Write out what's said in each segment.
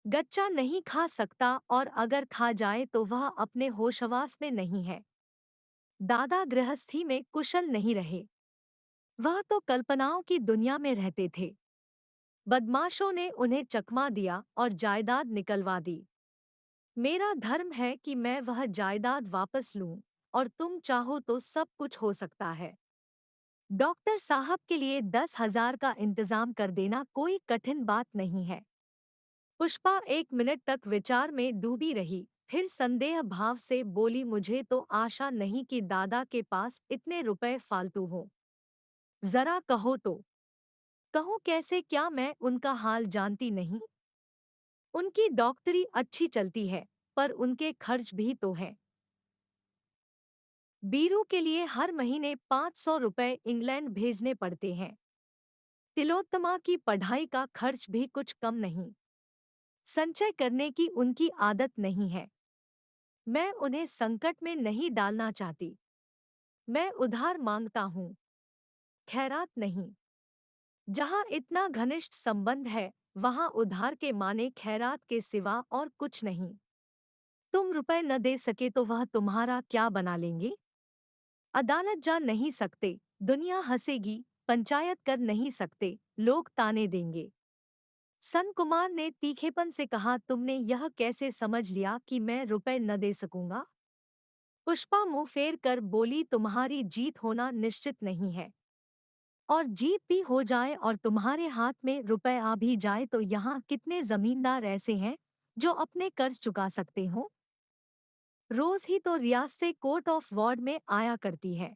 गच्चा नहीं खा सकता और अगर खा जाए तो वह अपने होशवास में नहीं है। दादा गृहस्थी में कुशल नहीं रहे। वह तो कल्पनाओं की दुनिया में रहते थे। बदमाशों ने उन्हें चकमा दिया और जायदाद निकलवा दी। मेरा धर्म है कि मैं वह जायदाद वापस लूं, और तुम चाहो तो सब कुछ हो सकता है। डॉक्टर साहब के लिए 10,000 का इंतजाम कर देना कोई कठिन बात नहीं है। पुष्पा 1 मिनट तक विचार में डूबी रही, फिर संदेह भाव से बोली, मुझे तो आशा नहीं कि दादा के पास इतने रुपए फालतू हो। जरा कहो तो। कहूँ कैसे? क्या मैं उनका हाल जानती नहीं? उनकी डॉक्टरी अच्छी चलती है, पर उनके खर्च भी तो हैं। बीरू के लिए हर महीने 500 रुपए इंग्लैंड भेजने पड़ते हैं। तिलोत्तमा की पढ़ाई का खर्च भी कुछ कम नहीं। संचय करने की उनकी आदत नहीं है। मैं उन्हें संकट में नहीं डालना चाहती। मैं उधार मांगता हूँ, खैरात नहीं। जहाँ इतना घनिष्ठ संबंध है, वहाँ उधार के माने खैरात के सिवा और कुछ नहीं। तुम रुपए न दे सके तो वह तुम्हारा क्या बना लेंगे? अदालत जा नहीं सकते, दुनिया हंसेगी। पंचायत कर नहीं सकते, लोग ताने देंगे। सन कुमार ने तीखेपन से कहा, तुमने यह कैसे समझ लिया कि मैं रुपए न दे सकूंगा? पुष्पा मुंह फेर कर बोली, तुम्हारी जीत होना निश्चित नहीं है। और जीत भी हो जाए और तुम्हारे हाथ में रुपए आ भी जाए तो यहाँ कितने जमींदार ऐसे हैं जो अपने कर्ज चुका सकते हो? रोज ही तो रियासतें कोर्ट ऑफ वार्ड में आया करती है।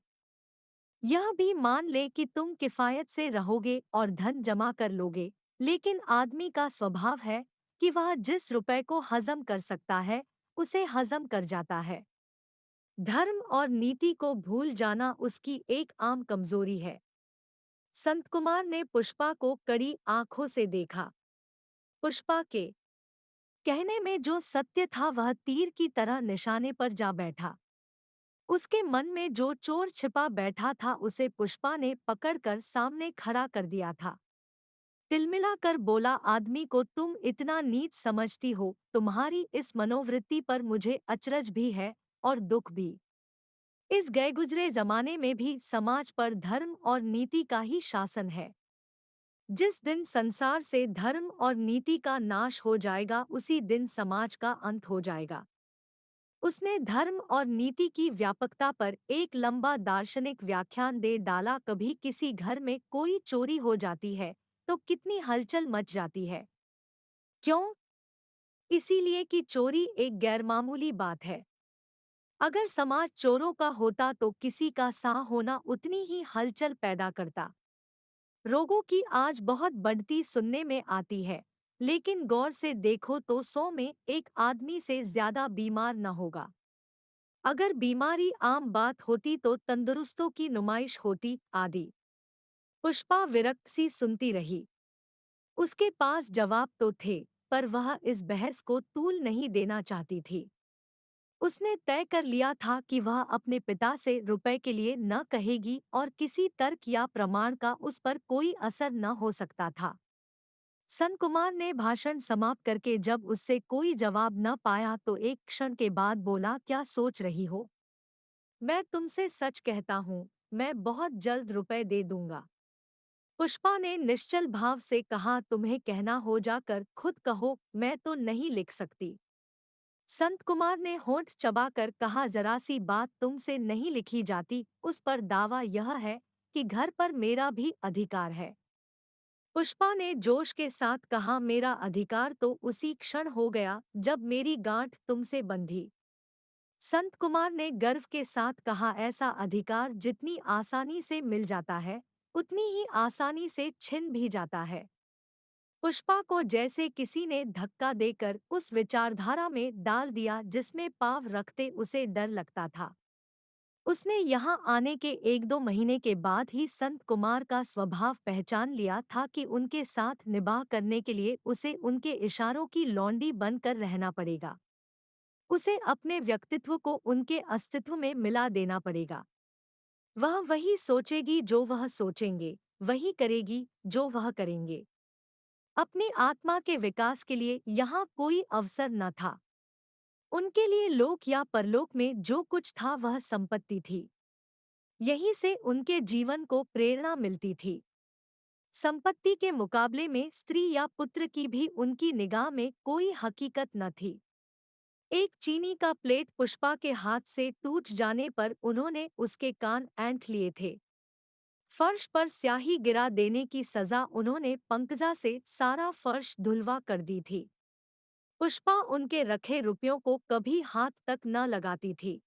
यह भी मान ले कि तुम किफायत से रहोगे और धन जमा कर लोगे, लेकिन आदमी का स्वभाव है कि वह जिस रुपए को हजम कर सकता है उसे हजम कर जाता है। धर्म और नीति को भूल जाना उसकी एक आम कमजोरी है। संत कुमार ने पुष्पा को कड़ी आंखों से देखा। पुष्पा के कहने में जो सत्य था वह तीर की तरह निशाने पर जा बैठा। उसके मन में जो चोर छिपा बैठा था उसे पुष्पा ने पकड़कर सामने खड़ा कर दिया था। तिलमिला कर बोला, आदमी को तुम इतना नीच समझती हो? तुम्हारी इस मनोवृत्ति पर मुझे अचरज भी है और दुख भी। इस गए गुजरे जमाने में भी समाज पर धर्म और नीति का ही शासन है। जिस दिन संसार से धर्म और नीति का नाश हो जाएगा उसी दिन समाज का अंत हो जाएगा। उसने धर्म और नीति की व्यापकता पर एक लंबा दार्शनिक व्याख्यान दे डाला। कभी किसी घर में कोई चोरी हो जाती है तो कितनी हलचल मच जाती है। क्यों? इसीलिए कि चोरी एक गैरमामूली बात है। अगर समाज चोरों का होता तो किसी का सा होना उतनी ही हलचल पैदा करता। रोगों की आज बहुत बढ़ती सुनने में आती है, लेकिन गौर से देखो तो 100 में एक आदमी से ज्यादा बीमार न होगा। अगर बीमारी आम बात होती तो तंदुरुस्तों की नुमाइश होती आदि। पुष्पा विरक्त सी सुनती रही। उसके पास जवाब तो थे, पर वह इस बहस को तूल नहीं देना चाहती थी। उसने तय कर लिया था कि वह अपने पिता से रुपए के लिए न कहेगी और किसी तर्क या प्रमाण का उस पर कोई असर न हो सकता था। सन कुमार ने भाषण समाप्त करके जब उससे कोई जवाब न पाया तो एक क्षण के बाद बोला, क्या सोच रही हो? मैं तुमसे सच कहता हूँ, मैं बहुत जल्द रुपए दे दूंगा। पुष्पा ने निश्चल भाव से कहा, तुम्हें कहना हो जाकर खुद कहो, मैं तो नहीं लिख सकती। संत कुमार ने होंठ चबाकर कहा, जरा सी बात तुमसे नहीं लिखी जाती, उस पर दावा यह है कि घर पर मेरा भी अधिकार है। पुष्पा ने जोश के साथ कहा, मेरा अधिकार तो उसी क्षण हो गया जब मेरी गांठ तुमसे बंधी। संत कुमार ने गर्व के साथ कहा, ऐसा अधिकार जितनी आसानी से मिल जाता है उतनी ही आसानी से छिन भी जाता है। पुष्पा को जैसे किसी ने धक्का देकर उस विचारधारा में डाल दिया जिसमें पाँव रखते उसे डर लगता था। उसने यहाँ आने के 1-2 महीने के बाद ही संत कुमार का स्वभाव पहचान लिया था कि उनके साथ निबाह करने के लिए उसे उनके इशारों की लौंडी बनकर रहना पड़ेगा। उसे अपने व्यक्तित्व को उनके अस्तित्व में मिला देना पड़ेगा। वह वही सोचेगी जो वह सोचेंगे, वही करेगी जो वह करेंगे। अपनी आत्मा के विकास के लिए यहाँ कोई अवसर न था। उनके लिए लोक या परलोक में जो कुछ था वह संपत्ति थी। यहीं से उनके जीवन को प्रेरणा मिलती थी। संपत्ति के मुकाबले में स्त्री या पुत्र की भी उनकी निगाह में कोई हकीकत न थी। एक चीनी का प्लेट पुष्पा के हाथ से टूट जाने पर उन्होंने उसके कान ऐंठ लिए थे। फर्श पर स्याही गिरा देने की सजा उन्होंने पंकजा से सारा फर्श धुलवा कर दी थी। पुष्पा उनके रखे रुपयों को कभी हाथ तक न लगाती थी।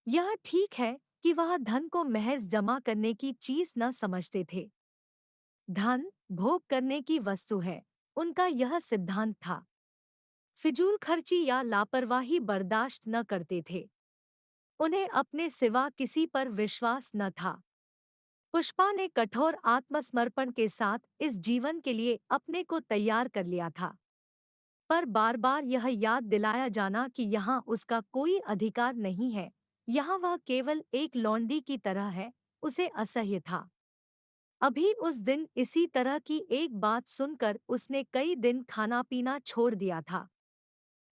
यह ठीक है कि वह धन को महज जमा करने की चीज न समझते थे। धन भोग करने की वस्तु है, उनका यह सिद्धांत था। फिजूल खर्ची या लापरवाही बर्दाश्त न करते थे। उन्हें अपने सिवा किसी पर विश्वास न था। पुष्पा ने कठोर आत्मसमर्पण के साथ इस जीवन के लिए अपने को तैयार कर लिया था। पर बार बार यह याद दिलाया जाना कि यहाँ उसका कोई अधिकार नहीं है, यहाँ वह केवल एक लौंडी की तरह है, उसे असह्य था। अभी उस दिन इसी तरह की एक बात सुनकर उसने कई दिन खाना पीना छोड़ दिया था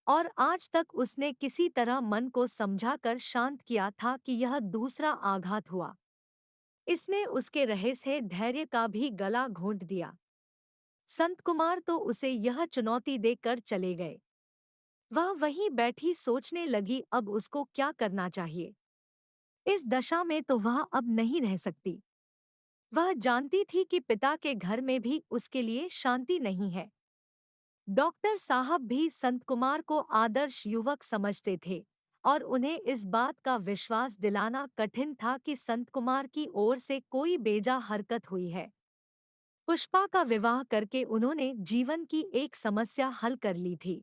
और आज तक उसने किसी तरह मन को समझाकर शांत किया था कि यह दूसरा आघात हुआ। इसने उसके रहस्य धैर्य का भी गला घोंट दिया। संत कुमार तो उसे यह चुनौती देकर चले गए। वह वहीं बैठी सोचने लगी अब उसको क्या करना चाहिए। इस दशा में तो वह अब नहीं रह सकती। वह जानती थी कि पिता के घर में भी उसके लिए शांति नहीं है। डॉक्टर साहब भी संत कुमार को आदर्श युवक समझते थे और उन्हें इस बात का विश्वास दिलाना कठिन था कि संत कुमार की ओर से कोई बेजा हरकत हुई है। पुष्पा का विवाह करके उन्होंने जीवन की एक समस्या हल कर ली थी।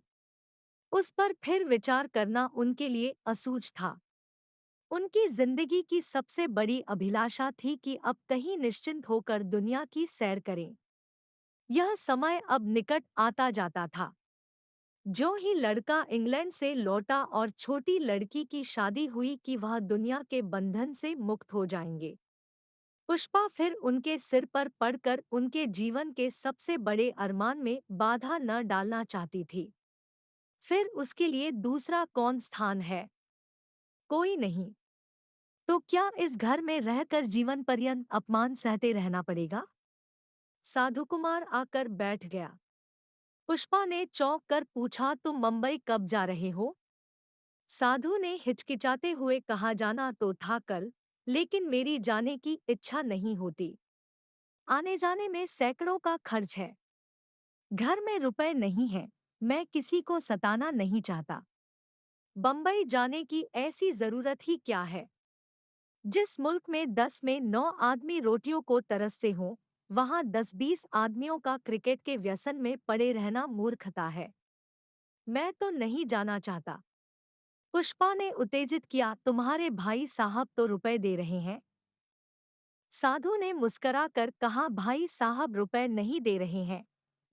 उस पर फिर विचार करना उनके लिए असूझ था। उनकी जिंदगी की सबसे बड़ी अभिलाषा थी कि अब कहीं निश्चिंत होकर दुनिया की सैर करें। यह समय अब निकट आता जाता था। जो ही लड़का इंग्लैंड से लौटा और छोटी लड़की की शादी हुई कि वह दुनिया के बंधन से मुक्त हो जाएंगे। पुष्पा फिर उनके सिर पर पड़कर उनके जीवन के सबसे बड़े अरमान में बाधा न डालना चाहती थी। फिर उसके लिए दूसरा कौन स्थान है? कोई नहीं। तो क्या इस घर में रहकर जीवन पर्यंत अपमान सहते रहना पड़ेगा? साधु कुमार आकर बैठ गया। पुष्पा ने चौंक कर पूछा, तुम मुंबई कब जा रहे हो? साधु ने हिचकिचाते हुए कहा, जाना तो था कल, लेकिन मेरी जाने की इच्छा नहीं होती। आने जाने में सैकड़ों का खर्च है। घर में रुपए नहीं हैं। मैं किसी को सताना नहीं चाहता। बम्बई जाने की ऐसी जरूरत ही क्या है? जिस मुल्क में 10 में 9 आदमी रोटियों को तरसते हों, वहां 10-20 आदमियों का क्रिकेट के व्यसन में पड़े रहना मूर्खता है। मैं तो नहीं जाना चाहता। पुष्पा ने उत्तेजित किया, तुम्हारे भाई साहब तो रुपए दे रहे हैं। साधु ने मुस्कराकर कहा, भाई साहब रुपए नहीं दे रहे हैं,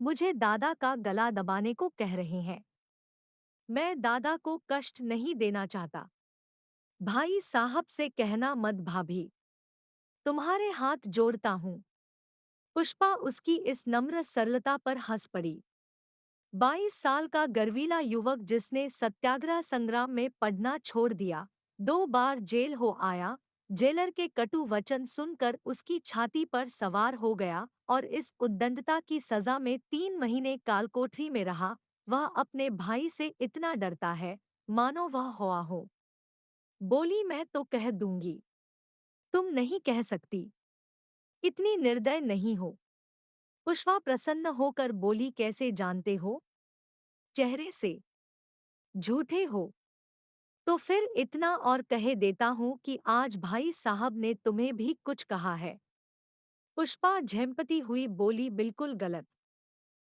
मुझे दादा का गला दबाने को कह रहे हैं। मैं दादा को कष्ट नहीं देना चाहता। भाई साहब से कहना मत भाभी। तुम्हारे हाथ जोड़ता हूँ। पुष्पा उसकी इस नम्र सरलता पर हंस पड़ी। 22 साल का गर्वीला युवक जिसने सत्याग्रह संग्राम में पढ़ना छोड़ दिया, 2 बार जेल हो आया, जेलर के कटु वचन सुनकर उसकी छाती पर सवार हो गया और इस उद्दंडता की सजा में 3 महीने कालकोठरी में रहा, वह अपने भाई से इतना डरता है मानो वह हुआ हो। बोली, मैं तो कह दूंगी। तुम नहीं कह सकती। इतनी निर्दय नहीं हो। पुष्पा प्रसन्न होकर बोली, कैसे जानते हो? चेहरे से। झूठे हो तो फिर इतना और कहे देता हूं कि आज भाई साहब ने तुम्हें भी कुछ कहा है। पुष्पा झेंपती हुई बोली, बिल्कुल गलत।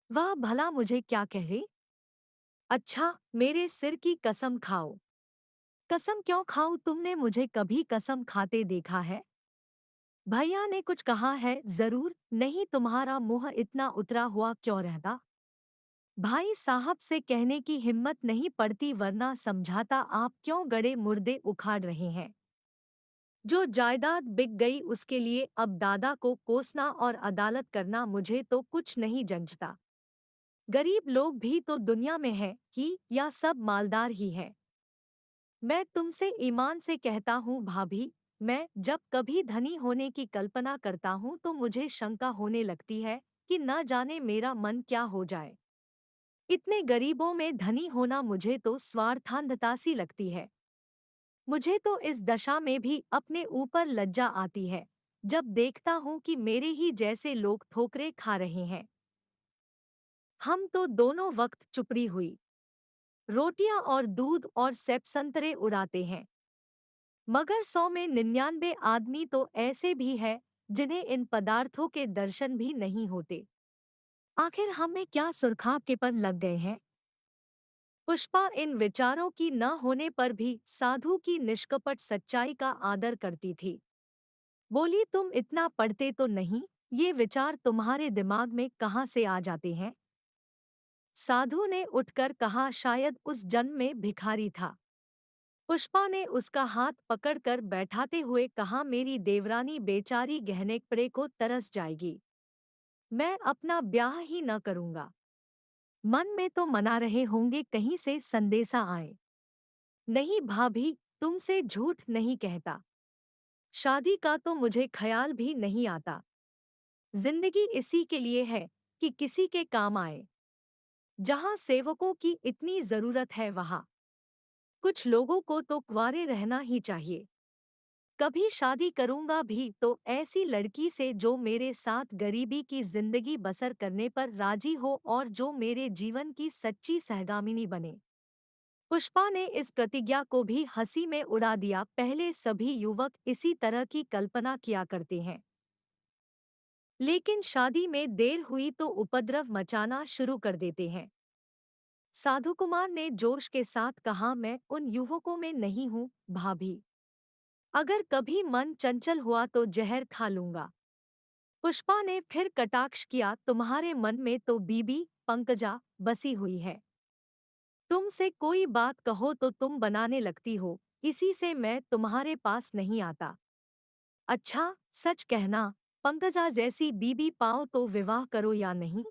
वह भला मुझे क्या कहे? अच्छा, मेरे सिर की कसम खाओ। कसम क्यों खाऊं? तुमने मुझे कभी कसम खाते देखा है? भैया ने कुछ कहा है? जरूर नहीं, तुम्हारा मुंह इतना उतरा हुआ क्यों रहता? भाई साहब से कहने की हिम्मत नहीं पड़ती, वरना समझाता आप क्यों गड़े मुर्दे उखाड़ रहे हैं। जो जायदाद बिक गई उसके लिए अब दादा को कोसना और अदालत करना मुझे तो कुछ नहीं जंचता। गरीब लोग भी तो दुनिया में हैं ही, या सब मालदार ही हैं? मैं तुमसे ईमान से कहता हूँ भाभी, मैं जब कभी धनी होने की कल्पना करता हूँ तो मुझे शंका होने लगती है कि न जाने मेरा मन क्या हो जाए। इतने गरीबों में धनी होना मुझे तो स्वार्थांधता सी लगती है। मुझे तो इस दशा में भी अपने ऊपर लज्जा आती है जब देखता हूँ कि मेरे ही जैसे लोग ठोकरें खा रहे हैं। हम तो दोनों वक्त चुपड़ी हुई रोटियां और दूध और सेब संतरे उड़ाते हैं, मगर 100 में 99 आदमी तो ऐसे भी हैं जिन्हें इन पदार्थों के दर्शन भी नहीं होते। आखिर हमें क्या सुरखाब के पर लग गए हैं? पुष्पा इन विचारों की न होने पर भी साधु की निष्कपट सच्चाई का आदर करती थी। बोली, तुम इतना पढ़ते तो नहीं, ये विचार तुम्हारे दिमाग में कहाँ से आ जाते हैं? साधु ने उठकर कहा, शायद उस जन्म में भिखारी था। पुष्पा ने उसका हाथ पकड़कर बैठाते हुए कहा, मेरी देवरानी बेचारी गहनेकपड़े को तरस जाएगी। मैं अपना ब्याह ही न करूंगा। मन में तो मना रहे होंगे कहीं से संदेशा आए। नहीं भाभी, तुमसे झूठ नहीं कहता। शादी का तो मुझे ख्याल भी नहीं आता। जिंदगी इसी के लिए है कि किसी के काम आए। जहां सेवकों की इतनी जरूरत है वहां कुछ लोगों को तो कुंवारे रहना ही चाहिए। कभी शादी करूंगा भी तो ऐसी लड़की से जो मेरे साथ गरीबी की जिंदगी बसर करने पर राजी हो और जो मेरे जीवन की सच्ची सहगामिनी बने। पुष्पा ने इस प्रतिज्ञा को भी हंसी में उड़ा दिया। पहले सभी युवक इसी तरह की कल्पना किया करते हैं, लेकिन शादी में देर हुई तो उपद्रव मचाना शुरू कर देते हैं। साधु कुमार ने जोश के साथ कहा, मैं उन युवकों में नहीं हूँ भाभी। अगर कभी मन चंचल हुआ तो जहर खा लूंगा। पुष्पा ने फिर कटाक्ष किया, तुम्हारे मन में तो बीबी पंकजा बसी हुई है। तुमसे कोई बात कहो तो तुम बनाने लगती हो, इसी से मैं तुम्हारे पास नहीं आता। अच्छा, सच कहना, पंकजा जैसी बीबी पाओ तो विवाह करो या नहीं?